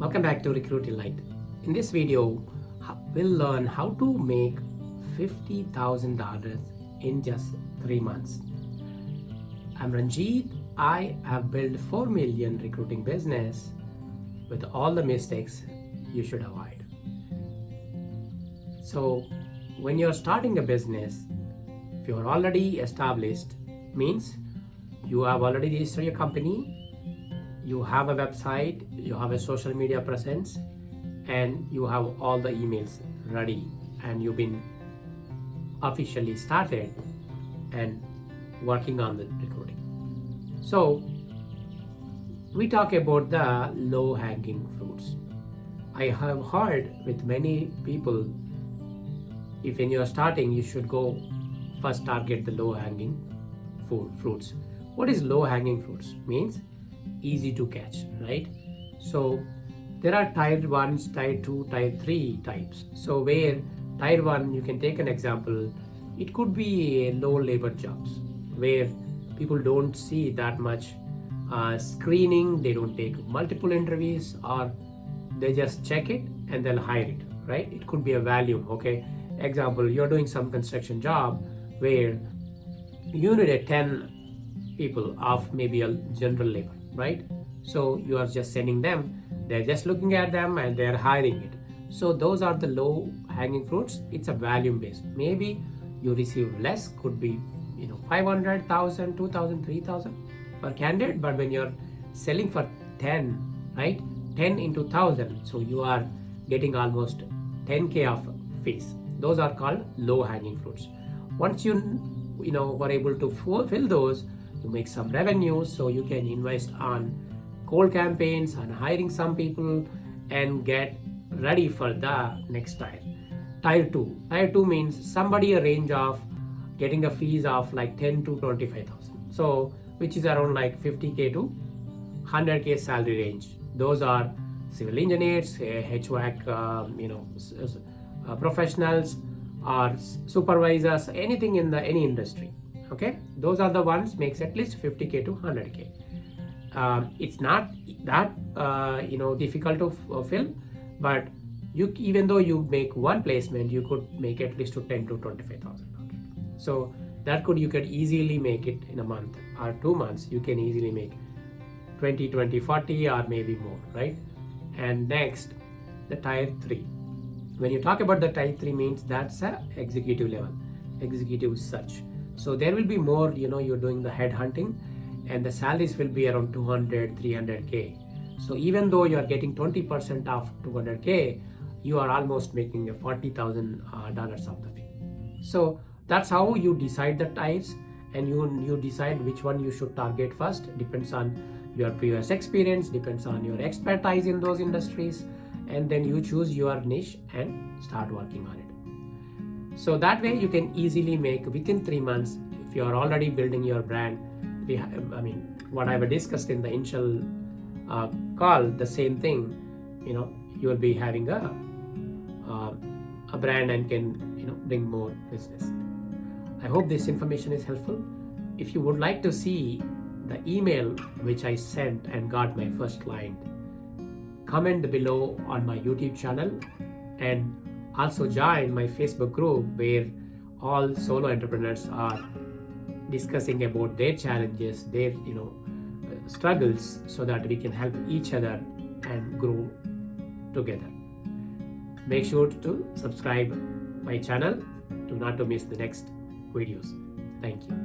Welcome back to Recruit Elite. In this video, we'll learn how to make $50,000 in just 3 months. I'm Ranjith. I have built 4 million recruiting business with all the mistakes you should avoid. So when you're starting a business, if you're already established, means you have already registered your company, you have a website, you have a social media presence, and you have all the emails ready, and you've been officially started and working on the recruiting. So we talk about the low-hanging fruits. I have heard with many people, if when you're starting, you should go first target the low-hanging fruits. What is low-hanging fruits? Means easy to catch, right? So there are tier 1, tier 2, tier 3 types. So where tier 1, you can take an example, it could be low labor jobs where people don't see that much screening, they don't take multiple interviews, or they just check it and they'll hire it, right? It could be a volume, okay? Example, you're doing some construction job where you need a 10 people of maybe a general labor, right? So you are just sending them, they're just looking at them and they're hiring it. So those are the low hanging fruits. It's a volume based. Maybe you receive less, could be 500, 1,000, 2,000, 3,000 per candidate, but when you're selling for 10, right, 10 into 1,000, so you are getting almost 10k of fees. Those are called low hanging fruits. Once you were able to fulfill those, you make some revenue, so you can invest on cold campaigns, on hiring some people, and get ready for the next tier. Tier 2. Tier 2 means somebody a range of getting a fees of like 10 to 25,000. So which is around like 50k to 100k salary range. Those are civil engineers, HVAC, professionals, or supervisors, anything in any industry. Okay, those are the ones makes at least 50k to 100k. It's not that difficult to fill, but even though you make one placement, you could make at least to 10 to 25,000. So that you could easily make it in a month or 2 months. You can easily make 20, 40 or maybe more, right? And next, the tier 3. When you talk about the tier 3 means that's a executive level, executive search. So there will be more, you're doing the head hunting, and the salaries will be around 200, 300k. So even though you are getting 20% of 200k, you are almost making a $40,000 of the fee. So that's how you decide the tiers, and you decide which one you should target first. Depends on your previous experience, depends on your expertise in those industries, and then you choose your niche and start working on it. So that way you can easily make within 3 months, if you are already building your brand. What I've discussed in the initial call, the same thing, you will be having a brand and can bring more business. I hope this information is helpful. If you would like to see the email which I sent and got my first client, comment below on my YouTube channel, and also join my Facebook group where all solo entrepreneurs are discussing about their challenges, their struggles, so that we can help each other and grow together. Make sure to subscribe my channel not to miss the next videos. Thank you.